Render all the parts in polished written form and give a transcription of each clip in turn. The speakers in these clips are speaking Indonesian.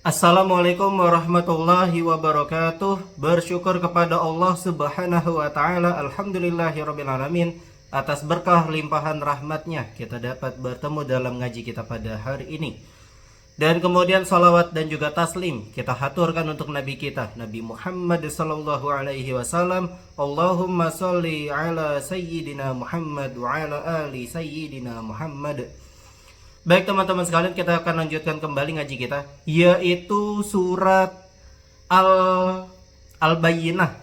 Assalamualaikum warahmatullahi wabarakatuh. Bersyukur kepada Allah subhanahu wa ta'ala, alhamdulillahirrabbilalamin, atas berkah limpahan rahmatnya kita dapat bertemu dalam ngaji kita pada hari ini. Dan kemudian salawat dan juga taslim kita haturkan untuk Nabi kita, Nabi Muhammad sallallahu alaihi wasallam. Allahumma salli ala sayyidina Muhammad wa ala ali sayyidina Muhammad. Baik teman-teman sekalian, kita akan lanjutkan kembali ngaji kita, yaitu surat Al-Bayyinah.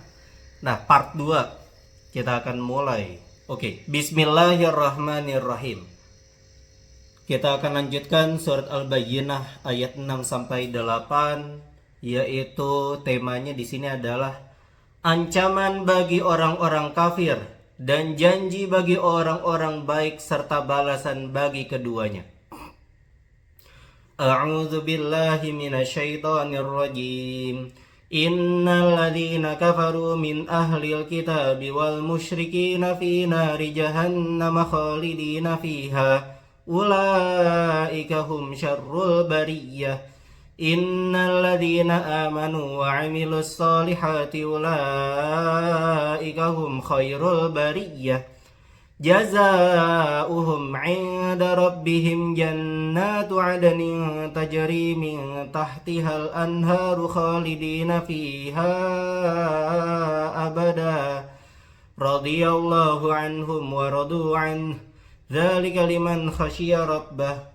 Nah, part 2 kita akan mulai. Oke, bismillahirrahmanirrahim. Kita akan lanjutkan surat Al-Bayyinah ayat 6 sampai 8, yaitu temanya di sini adalah ancaman bagi orang-orang kafir dan janji bagi orang-orang baik serta balasan bagi keduanya. A'udzu billahi minasyaitonir rajim. Innal ladzina kafaru min ahlil kitabi wal musyrikina fi nari jahannam khalidina fiha ulaika hum syarrul bariyah. Innal ladzina amanu wa 'amilus solihati ulaika hum khairul bariyah. Jazaa'uhum 'inda rabbihim jannatu 'adnin tajri min tahtihal anharu khalidina fiha abada radhiyallahu anhum wa radu an dzalika liman khasyiya rabbah.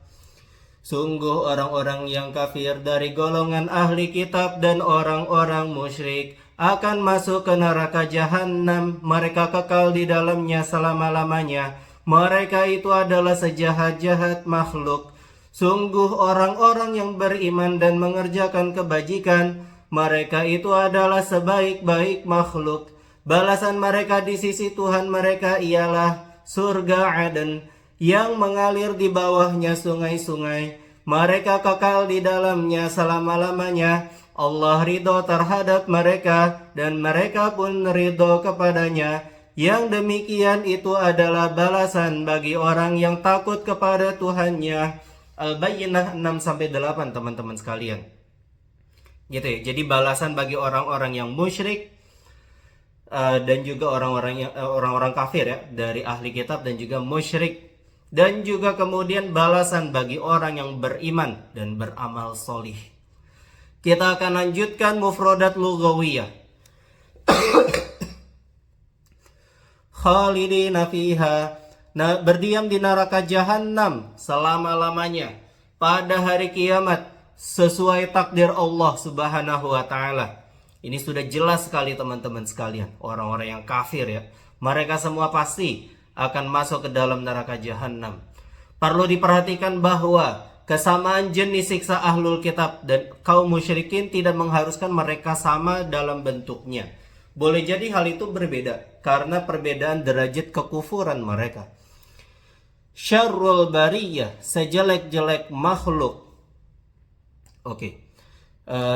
Sungguh orang-orang yang kafir dari golongan ahli kitab dan orang-orang musyrik akan masuk ke neraka jahanam. Mereka kekal di dalamnya selama-lamanya. Mereka itu adalah sejahat-jahat makhluk. Sungguh orang-orang yang beriman dan mengerjakan kebajikan, mereka itu adalah sebaik-baik makhluk. Balasan mereka di sisi Tuhan mereka ialah surga Aden yang mengalir di bawahnya sungai-sungai. Mereka kekal di dalamnya selama-lamanya. Allah ridho terhadap mereka dan mereka pun ridho kepadanya. Yang demikian itu adalah balasan bagi orang yang takut kepada Tuhannya. Al-Bayyinah 6-8 teman-teman sekalian. Gitu ya. Jadi balasan bagi orang-orang yang musyrik dan juga orang-orang kafir ya, dari ahli kitab dan juga musyrik. Dan juga kemudian balasan bagi orang yang beriman dan beramal solih. Kita akan lanjutkan mufradat lughawiyah. Khalidina fiha, berdiam di neraka jahanam selama-lamanya pada hari kiamat sesuai takdir Allah Subhanahu wa taala. Ini sudah jelas sekali teman-teman sekalian. Orang-orang yang kafir ya, mereka semua pasti akan masuk ke dalam neraka jahanam. Perlu diperhatikan bahwa kesamaan jenis siksa ahlul kitab dan kaum musyrikin tidak mengharuskan mereka sama dalam bentuknya. Boleh jadi hal itu berbeda karena perbedaan derajat kekufuran mereka. Syarrul bariyah, sejelek-jelek makhluk. Oke.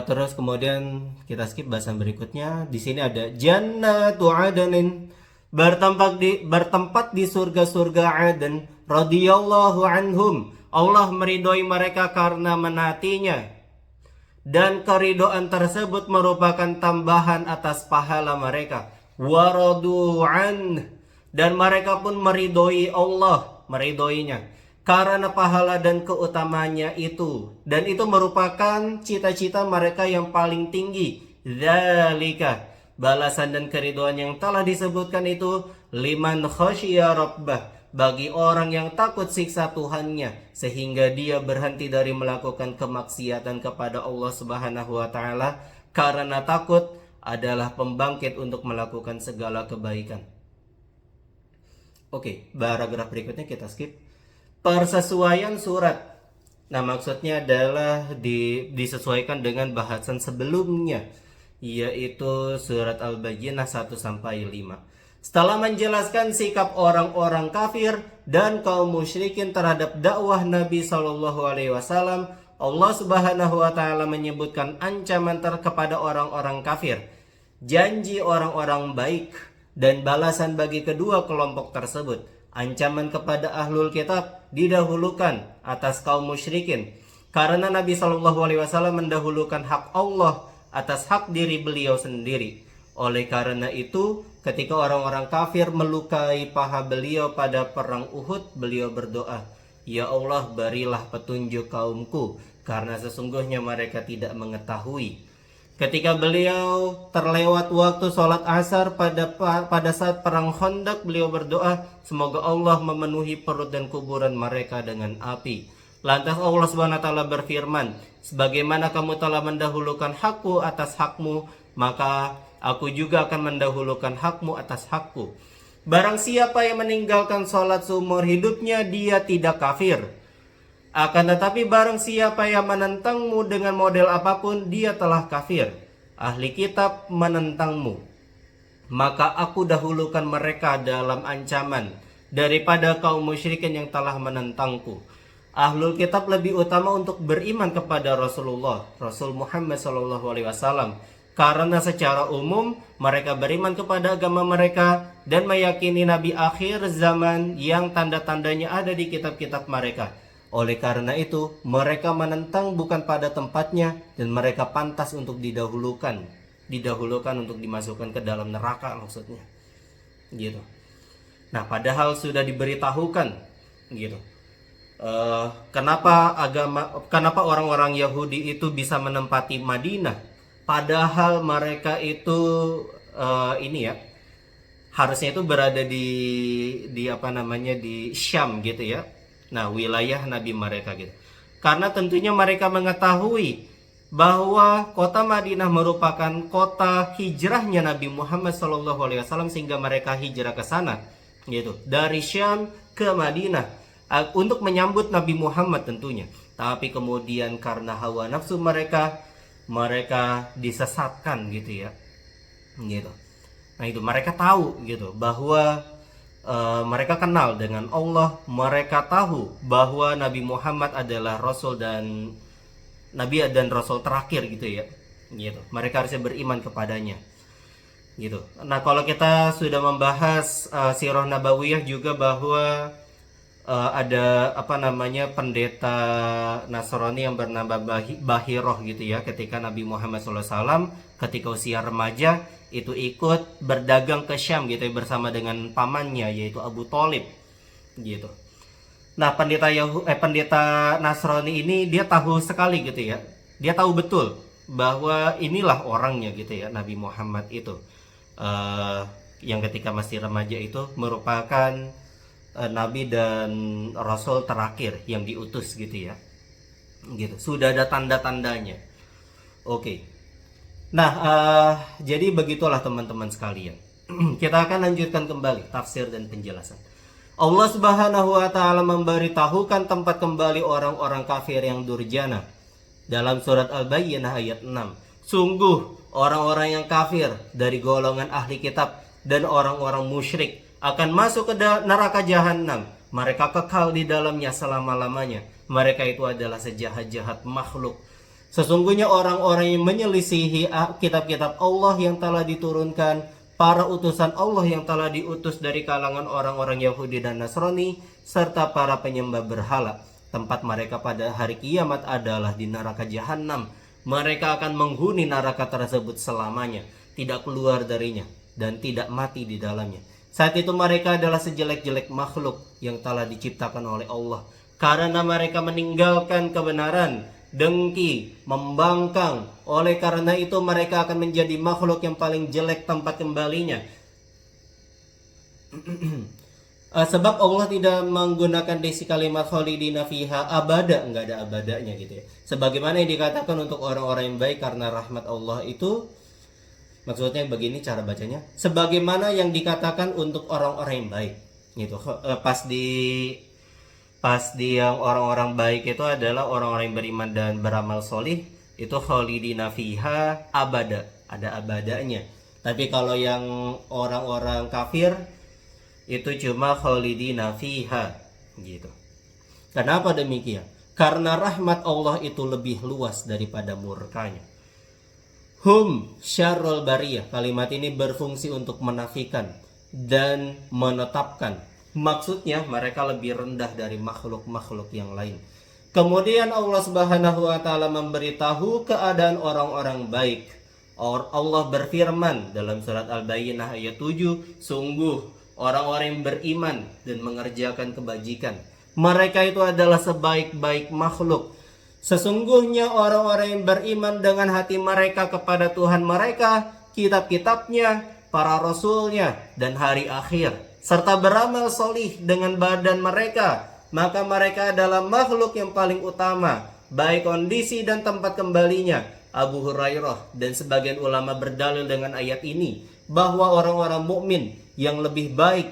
Terus kemudian kita skip bahasan berikutnya. Di sini ada jannatu adnin, bertempat di surga-surga Aden, radhiyallahu anhum, Allah meridhoi mereka karena menatinya, dan keridhaan tersebut merupakan tambahan atas pahala mereka. Wa radu an, dan mereka pun meridhoi Allah, meridhoinya karena pahala dan keutamanya itu, dan itu merupakan cita-cita mereka yang paling tinggi. Dzalika, balasan dan keridhaan yang telah disebutkan itu, liman khasyiya rabbah, bagi orang yang takut siksa Tuhannya sehingga dia berhenti dari melakukan kemaksiatan kepada Allah Subhanahu wa taala, karena takut adalah pembangkit untuk melakukan segala kebaikan. Oke, paragraf berikutnya kita skip. Persesuaian surat. Nah, maksudnya adalah disesuaikan dengan bahasan sebelumnya, yaitu surat Al-Bayyinah 1-5. Setelah menjelaskan sikap orang-orang kafir dan kaum musyrikin terhadap dakwah Nabi Shallallahu Alaihi Wasallam, Allah Subhanahu Wa Taala menyebutkan ancaman kepada orang-orang kafir, janji orang-orang baik, dan balasan bagi kedua kelompok tersebut. Ancaman kepada ahlul kitab didahulukan atas kaum musyrikin. Karena Nabi Shallallahu Alaihi Wasallam mendahulukan hak Allah atas hak diri beliau sendiri. Oleh karena itu, ketika orang-orang kafir melukai paha beliau pada perang Uhud, beliau berdoa, "Ya Allah, berilah petunjuk kaumku, karena sesungguhnya mereka tidak mengetahui." Ketika beliau terlewat waktu sholat asar pada saat perang Khandaq, beliau berdoa, semoga Allah memenuhi perut dan kuburan mereka dengan api. Lantas Allah Subhanahu wa taala berfirman, sebagaimana kamu telah mendahulukan hakku atas hakmu, maka aku juga akan mendahulukan hakmu atas hakku. Barang siapa yang meninggalkan sholat seumur hidupnya, dia tidak kafir. Akan tetapi barang siapa yang menentangmu dengan model apapun, dia telah kafir. Ahli kitab menentangmu, maka aku dahulukan mereka dalam ancaman daripada kaum musyrikin yang telah menentangku. Ahlul kitab lebih utama untuk beriman kepada Rasulullah, Rasul Muhammad SAW, karena secara umum mereka beriman kepada agama mereka dan meyakini Nabi akhir zaman yang tanda-tandanya ada di kitab-kitab mereka. Oleh karena itu, mereka menentang bukan pada tempatnya dan mereka pantas untuk didahulukan untuk dimasukkan ke dalam neraka maksudnya. Gitu. Nah, padahal sudah diberitahukan gitu. Kenapa orang-orang Yahudi itu bisa menempati Madinah? Padahal mereka itu harusnya itu berada di Syam gitu ya. Nah, wilayah Nabi mereka gitu. Karena tentunya mereka mengetahui bahwa kota Madinah merupakan kota hijrahnya Nabi Muhammad SAW, sehingga mereka hijrah ke sana gitu, dari Syam ke Madinah untuk menyambut Nabi Muhammad tentunya. Tapi kemudian karena hawa nafsu mereka disesatkan gitu ya. Gitu. Nah, itu mereka tahu gitu bahwa mereka kenal dengan Allah, mereka tahu bahwa Nabi Muhammad adalah Rasul dan Nabi dan Rasul terakhir gitu ya. Gitu. Mereka harusnya beriman kepadanya. Gitu. Nah, kalau kita sudah membahas sirah nabawiyah juga bahwa ada pendeta Nasrani yang bernama Bahiroh gitu ya, ketika Nabi Muhammad SAW ketika usia remaja itu ikut berdagang ke Syam gitu ya, bersama dengan pamannya yaitu Abu Thalib gitu. Nah, pendeta Nasrani ini dia tahu sekali gitu ya. Dia tahu betul bahwa inilah orangnya gitu ya, Nabi Muhammad itu. Yang ketika masih remaja itu merupakan Nabi dan Rasul terakhir yang diutus gitu ya. Gitu. Sudah ada tanda-tandanya. Oke. Nah, jadi begitulah teman-teman sekalian. Kita akan lanjutkan kembali tafsir dan penjelasan. Allah Subhanahu wa taala memberitahukan tempat kembali orang-orang kafir yang durjana dalam surat Al-Bayyinah ayat 6. Sungguh orang-orang yang kafir dari golongan ahli kitab dan orang-orang musyrik akan masuk ke neraka jahanam. Mereka kekal di dalamnya selama-lamanya. Mereka itu adalah sejahat-jahat makhluk. Sesungguhnya orang-orang yang menyelisihi kitab-kitab Allah yang telah diturunkan, para utusan Allah yang telah diutus dari kalangan orang-orang Yahudi dan Nasrani, serta para penyembah berhala, tempat mereka pada hari kiamat adalah di neraka jahanam. Mereka akan menghuni neraka tersebut selamanya, tidak keluar darinya dan tidak mati di dalamnya. Saat itu mereka adalah sejelek-jelek makhluk yang telah diciptakan oleh Allah, karena mereka meninggalkan kebenaran, dengki, membangkang. Oleh karena itu mereka akan menjadi makhluk yang paling jelek tempat kembalinya. Sebab Allah tidak menggunakan diksi kalimat khalidina fiha abada, enggak ada abadanya gitu ya. Sebagaimana yang dikatakan untuk orang-orang yang baik, karena rahmat Allah itu, maksudnya begini cara bacanya, sebagaimana yang dikatakan untuk orang-orang yang baik gitu. Pas di yang orang-orang baik itu adalah orang-orang yang beriman dan beramal solih, itu khalidina fiha abada, ada abadanya. Tapi kalau yang orang-orang kafir itu cuma khalidina fiha gitu. Kenapa demikian? Karena rahmat Allah itu lebih luas daripada murkanya. Hum syarrul bariyah. Kalimat ini berfungsi untuk menafikan dan menetapkan. Maksudnya mereka lebih rendah dari makhluk-makhluk yang lain. Kemudian Allah Subhanahu wa taala memberitahu keadaan orang-orang baik. Allah berfirman dalam surat Al-Bayyinah ayat 7, sungguh orang-orang yang beriman dan mengerjakan kebajikan, mereka itu adalah sebaik-baik makhluk. Sesungguhnya orang-orang yang beriman dengan hati mereka kepada Tuhan mereka, kitab-kitabnya, para rasulnya, dan hari akhir, serta beramal solih dengan badan mereka, maka mereka adalah makhluk yang paling utama, baik kondisi dan tempat kembalinya. Abu Hurairah dan sebagian ulama berdalil dengan ayat ini bahwa orang-orang mukmin yang lebih baik,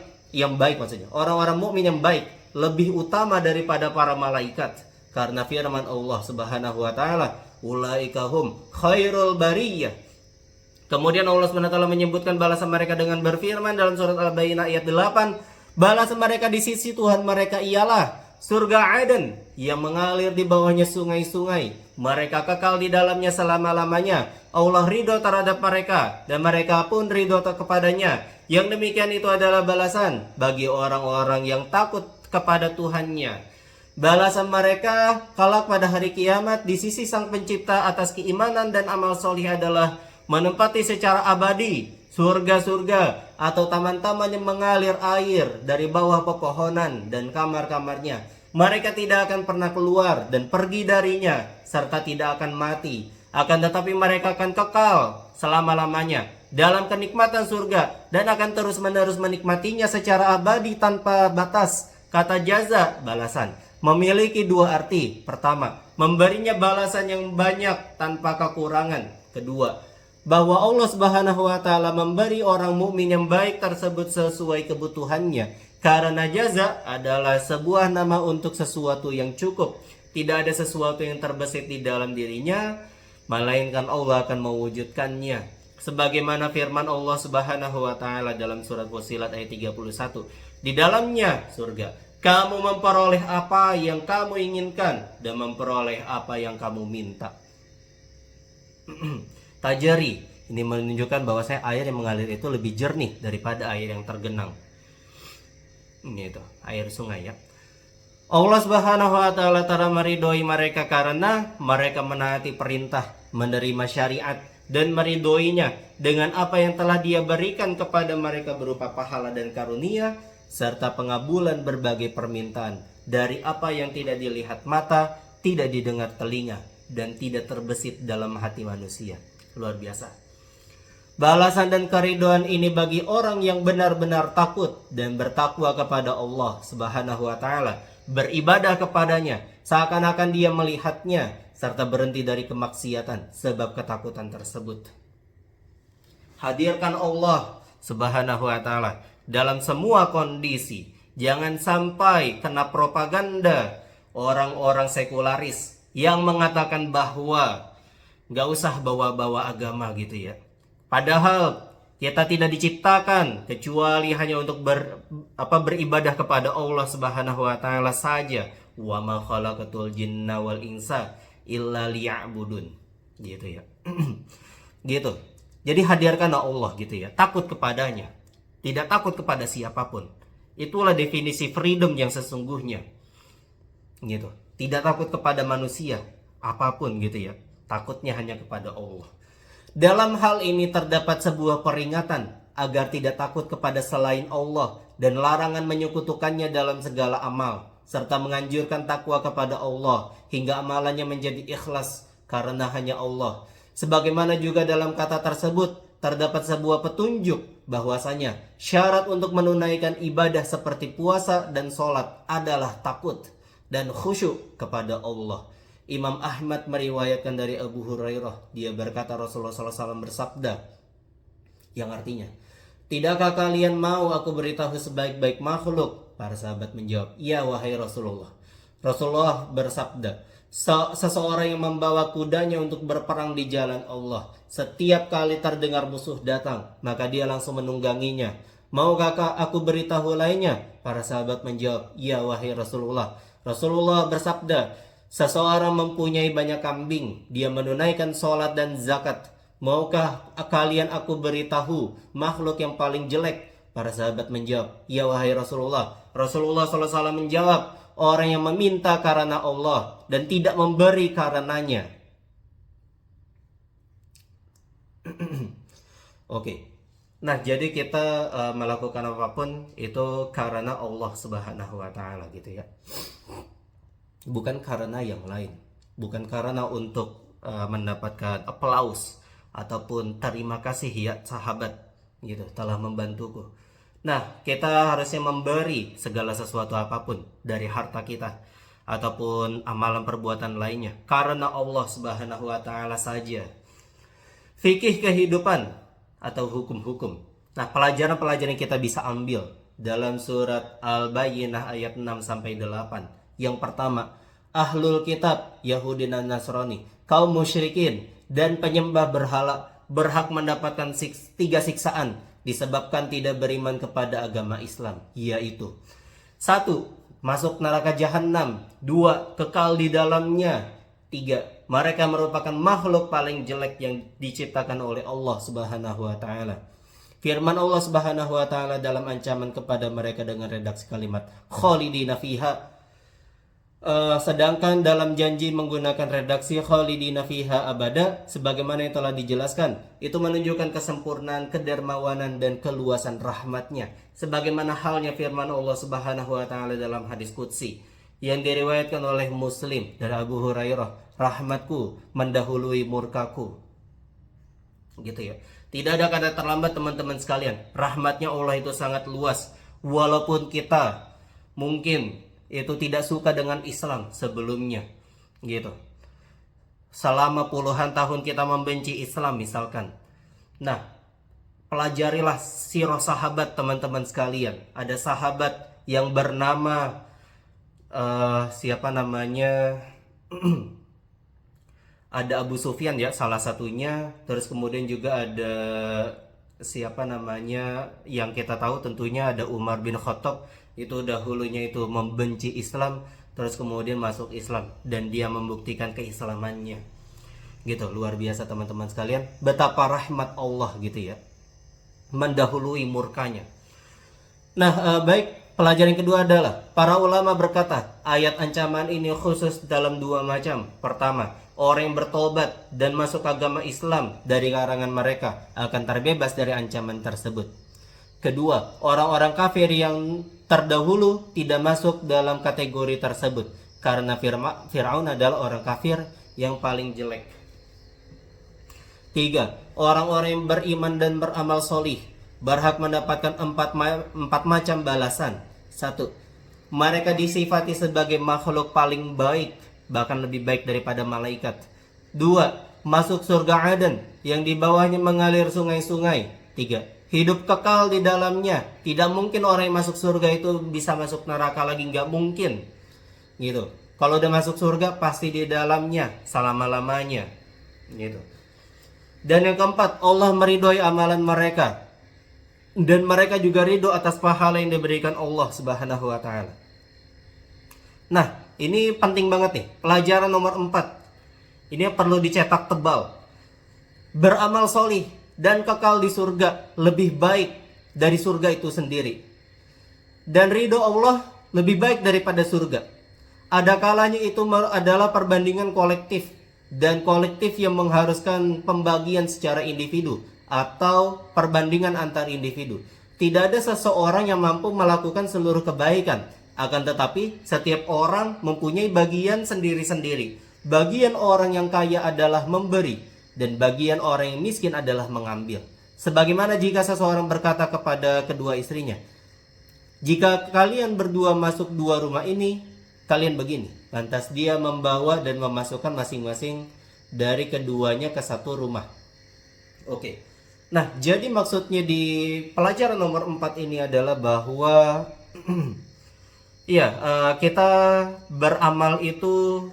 orang-orang mukmin yang baik lebih utama daripada para malaikat, karena firman Allah Subhanahu wa taala, ulaika hum khairul bariyah. Kemudian Allah SWT menyebutkan balasan mereka dengan berfirman dalam surat Al-Bayyinah ayat 8, balasan mereka di sisi Tuhan mereka ialah surga Aden yang mengalir di bawahnya sungai-sungai. Mereka kekal di dalamnya selama-lamanya. Allah ridho terhadap mereka dan mereka pun ridho kepadanya. Yang demikian itu adalah balasan bagi orang-orang yang takut kepada Tuhannya. Balasan mereka kelak pada hari kiamat di sisi Sang Pencipta atas keimanan dan amal solih adalah menempati secara abadi surga-surga atau taman-taman yang mengalir air dari bawah pepohonan dan kamar-kamarnya. Mereka tidak akan pernah keluar dan pergi darinya, serta tidak akan mati. Akan tetapi mereka akan kekal selama-lamanya dalam kenikmatan surga dan akan terus-menerus menikmatinya secara abadi tanpa batas. Kata jaza, balasan, memiliki dua arti. Pertama, memberinya balasan yang banyak tanpa kekurangan. Kedua, bahwa Allah Subhanahu wa taala memberi orang mukmin yang baik tersebut sesuai kebutuhannya, karena jaza adalah sebuah nama untuk sesuatu yang cukup. Tidak ada sesuatu yang terbesit di dalam dirinya, melainkan Allah akan mewujudkannya. Sebagaimana firman Allah Subhanahu wa taala dalam surat Fussilat ayat 31, di dalamnya surga, kamu memperoleh apa yang kamu inginkan dan memperoleh apa yang kamu minta. Tajari, ini menunjukkan bahwa air yang mengalir itu lebih jernih daripada air yang tergenang. Ini itu, air sungai ya. Allah Subhanahu wa taala telah meridhoi mereka karena mereka menaati perintah, menerima syariat dan meridhoinya dengan apa yang telah Dia berikan kepada mereka berupa pahala dan karunia serta pengabulan berbagai permintaan dari apa yang tidak dilihat mata, tidak didengar telinga dan tidak terbesit dalam hati manusia. Luar biasa. Balasan dan keridhaan ini bagi orang yang benar-benar takut dan bertakwa kepada Allah Subhanahu wa taala, beribadah kepadanya seakan-akan dia melihatnya serta berhenti dari kemaksiatan sebab ketakutan tersebut. Hadirkan Allah Subhanahu wa taala dalam semua kondisi. Jangan sampai kena propaganda orang-orang sekularis yang mengatakan bahwa gak usah bawa-bawa agama gitu ya. Padahal kita tidak diciptakan kecuali hanya untuk beribadah kepada Allah Subhanahu wa taala saja. Wa ma khalaqatul jinna wal insa illa liya'budun. Gitu ya. Gitu. Jadi hadirkan Allah gitu ya. Takut kepadanya. Tidak takut kepada siapapun. Itulah definisi freedom yang sesungguhnya. Gitu. Tidak takut kepada manusia apapun gitu ya. Takutnya hanya kepada Allah. Dalam hal ini terdapat sebuah peringatan agar tidak takut kepada selain Allah dan larangan menyekutukannya dalam segala amal, serta menganjurkan takwa kepada Allah hingga amalannya menjadi ikhlas karena hanya Allah. Sebagaimana juga dalam kata tersebut terdapat sebuah petunjuk bahwasanya syarat untuk menunaikan ibadah seperti puasa dan sholat adalah takut dan khusyuk kepada Allah. Imam Ahmad meriwayatkan dari Abu Hurairah, dia berkata Rasulullah SAW bersabda, yang artinya, tidakkah kalian mau aku beritahu sebaik-baik makhluk? Para sahabat menjawab, iya wahai Rasulullah. Rasulullah bersabda, seseorang yang membawa kudanya untuk berperang di jalan Allah, setiap kali terdengar musuh datang, maka dia langsung menungganginya. Maukah aku beritahu lainnya? Para sahabat menjawab, iya wahai Rasulullah. Rasulullah bersabda, seseorang mempunyai banyak kambing, dia menunaikan sholat dan zakat. Maukah kalian aku beritahu makhluk yang paling jelek? Para sahabat menjawab, ya wahai Rasulullah. Rasulullah SAW menjawab, orang yang meminta karena Allah dan tidak memberi karenanya. Oke. Nah, jadi kita melakukan apapun itu karena Allah Subhanahu wa taala gitu ya. Bukan karena yang lain. Bukan karena untuk mendapatkan aplaus ataupun terima kasih ya sahabat gitu telah membantuku. Nah, kita harusnya memberi segala sesuatu apapun dari harta kita ataupun amalan perbuatan lainnya karena Allah Subhanahu wa taala saja. Fikih kehidupan atau hukum-hukum. Nah, pelajaran-pelajaran yang kita bisa ambil dalam surat Al-Bayyinah ayat 6 sampai 8. Yang pertama, ahlul kitab Yahudi dan Nasrani, kaum musyrikin dan penyembah berhala berhak mendapatkan 3 siksaan disebabkan tidak beriman kepada agama Islam, yaitu 1. Masuk neraka jahanam. 2. Kekal di dalamnya. 3. Mereka merupakan makhluk paling jelek yang diciptakan oleh Allah Subhanahu wa taala. Firman Allah Subhanahu wa taala dalam ancaman kepada mereka dengan redaksi kalimat khalidina fiha. Sedangkan dalam janji menggunakan redaksi khalidina fiha abada sebagaimana yang telah dijelaskan, itu menunjukkan kesempurnaan, kedermawanan dan keluasan rahmatnya, sebagaimana halnya firman Allah Subhanahu wa taala dalam hadis qudsi yang diriwayatkan oleh Muslim dari Abu Hurairah, rahmatku mendahului murkaku. Gitu ya. Tidak ada kata terlambat teman-teman sekalian. Rahmatnya Allah itu sangat luas. Walaupun kita mungkin itu tidak suka dengan Islam sebelumnya, gitu. Selama puluhan tahun kita membenci Islam misalkan. Nah, pelajarilah sirah sahabat teman-teman sekalian. Ada sahabat yang bernama siapa namanya? Ada Abu Sufyan ya salah satunya. Terus kemudian juga ada siapa namanya yang kita tahu tentunya ada Umar bin Khattab. Itu dahulunya itu membenci Islam, terus kemudian masuk Islam dan dia membuktikan keislamannya. Gitu, luar biasa teman-teman sekalian. Betapa rahmat Allah gitu ya, mendahului murkanya. Nah, baik, pelajaran yang kedua adalah para ulama berkata, ayat ancaman ini khusus dalam 2 macam. Pertama, orang yang bertobat dan masuk agama Islam dari karangan mereka akan terbebas dari ancaman tersebut. Kedua, orang-orang kafir yang terdahulu tidak masuk dalam kategori tersebut karena Fir'aun adalah orang kafir yang paling jelek. 3. Orang-orang yang beriman dan beramal solih berhak mendapatkan 4 macam balasan. 1. Mereka disifati sebagai makhluk paling baik, bahkan lebih baik daripada malaikat. 2. Masuk surga Aden yang di bawahnya mengalir sungai-sungai. 3. Hidup kekal di dalamnya. Tidak mungkin orang yang masuk surga itu bisa masuk neraka lagi, nggak mungkin. Gitu. Kalau udah masuk surga pasti di dalamnya selama-lamanya. Gitu. Dan yang keempat, Allah meridhoi amalan mereka. Dan mereka juga ridho atas pahala yang diberikan Allah Subhanahu wa taala. Nah, ini penting banget nih. Pelajaran nomor 4. Ini perlu dicetak tebal. Beramal solih dan kekal di surga lebih baik dari surga itu sendiri. Dan ridho Allah lebih baik daripada surga. Ada kalanya itu adalah perbandingan kolektif. Dan kolektif yang mengharuskan pembagian secara individu atau perbandingan antar individu. Tidak ada seseorang yang mampu melakukan seluruh kebaikan. Akan tetapi setiap orang mempunyai bagian sendiri-sendiri. Bagian orang yang kaya adalah memberi, dan bagian orang yang miskin adalah mengambil. Sebagaimana jika seseorang berkata kepada kedua istrinya, jika kalian berdua masuk 2 rumah ini, kalian begini. Lantas dia membawa dan memasukkan masing-masing dari keduanya ke 1 rumah. Oke. Nah, jadi maksudnya di pelajaran nomor 4 ini adalah bahwa kita beramal itu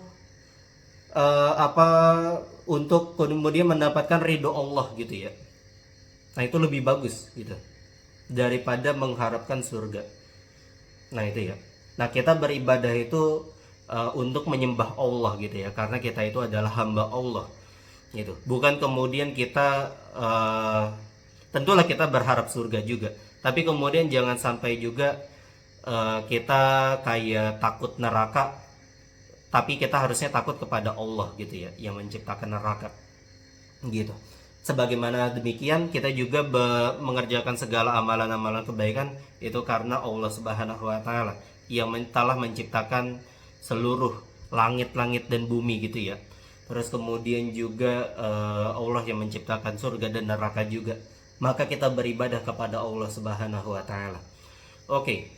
untuk kemudian mendapatkan ridho Allah gitu ya. Nah, itu lebih bagus gitu daripada mengharapkan surga. Nah, itu ya. Nah, kita beribadah itu untuk menyembah Allah gitu ya, karena kita itu adalah hamba Allah gitu. Bukan kemudian kita tentulah kita berharap surga juga, tapi kemudian jangan sampai juga kita kayak takut neraka, tapi kita harusnya takut kepada Allah gitu ya, yang menciptakan neraka gitu. Sebagaimana demikian kita juga mengerjakan segala amalan-amalan kebaikan itu karena Allah Subhanahu wa taala yang telah menciptakan seluruh langit-langit dan bumi gitu ya. Terus kemudian juga Allah yang menciptakan surga dan neraka juga. Maka kita beribadah kepada Allah Subhanahu wa taala. Oke.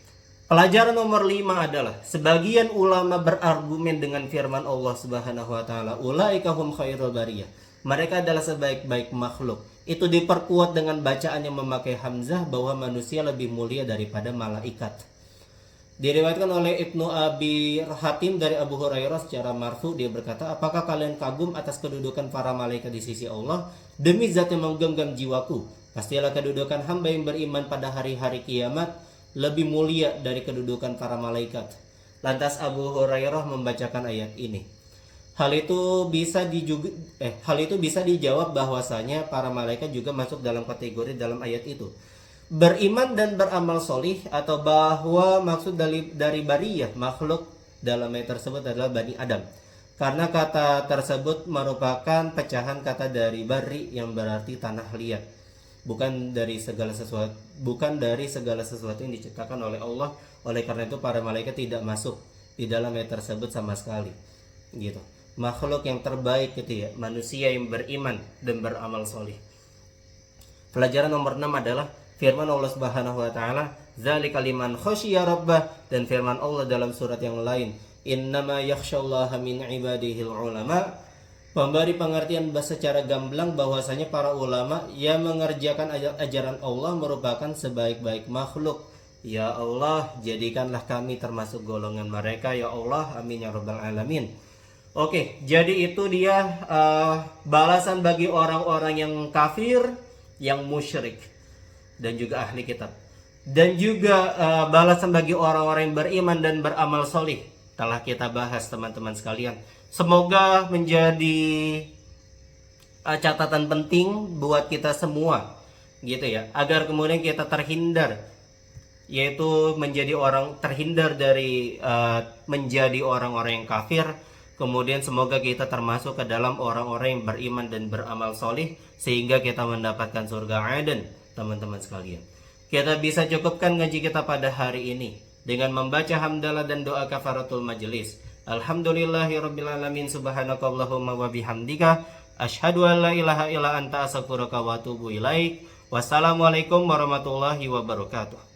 Pelajaran nomor 5 adalah sebagian ulama berargumen dengan firman Allah Subhanahu wa taala, ulaika hum khairul bariyah. Mereka adalah sebaik-baik makhluk. Itu diperkuat dengan bacaan yang memakai hamzah bahwa manusia lebih mulia daripada malaikat. Diriwayatkan oleh Ibnu Abi Hatim dari Abu Hurairah secara marfu, dia berkata, apakah kalian kagum atas kedudukan para malaikat di sisi Allah? Demi zat yang menggenggam jiwaku, pastilah kedudukan hamba yang beriman pada hari-hari kiamat lebih mulia dari kedudukan para malaikat. Lantas Abu Hurairah membacakan ayat ini. Hal itu bisa dijawab bahwasanya para malaikat juga masuk dalam kategori dalam ayat itu. Beriman dan beramal solih, atau bahwa maksud dari bariyah makhluk dalam ayat tersebut adalah Bani Adam. Karena kata tersebut merupakan pecahan kata dari bari yang berarti tanah liat. Bukan dari segala sesuatu yang diciptakan oleh Allah. Oleh karena itu para malaikat tidak masuk di dalam ayat tersebut sama sekali. Gitu. Makhluk yang terbaik gitu ya, manusia yang beriman dan beramal solih. Pelajaran nomor 6 adalah firman Allah Subhanahu wa taala, dzalika liman khasyiya rabbah, dan firman Allah dalam surat yang lain, innama yakhsyallaha min ibadihil ulama, memberi pengertian secara gamblang bahwasanya para ulama yang mengerjakan ajaran Allah merupakan sebaik-baik makhluk. Ya Allah, jadikanlah kami termasuk golongan mereka ya Allah, amin ya rabbal alamin. Oke, jadi itu dia balasan bagi orang-orang yang kafir, yang musyrik, dan juga ahli kitab. Dan juga balasan bagi orang-orang yang beriman dan beramal solih. Telah kita bahas teman-teman sekalian. Semoga menjadi catatan penting buat kita semua, gitu ya, agar kemudian kita terhindar, yaitu terhindar dari menjadi orang-orang yang kafir. Kemudian semoga kita termasuk ke dalam orang-orang yang beriman dan beramal solih, sehingga kita mendapatkan surga Aden, teman-teman sekalian. Kita bisa cukupkan ngaji kita pada hari ini dengan membaca hamdalah dan doa kafaratul majelis. Alhamdulillahirrabbilalamin, subhanakallahumma wa bihamdika, asyhadu an la ilaha illa anta astaghfiruka wa atubu ilaik. Wassalamualaikum warahmatullahi wabarakatuh.